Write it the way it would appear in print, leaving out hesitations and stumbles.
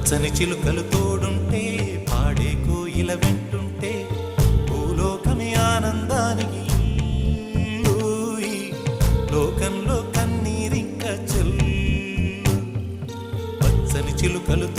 పచ్చని చిలుకలు తోడుంటే పాడే కోయిల వెంటుంటే భూలోకమే ఆనందానికి లోకంలో కన్నీరింక చెల్లు పచ్చని చిలుకలు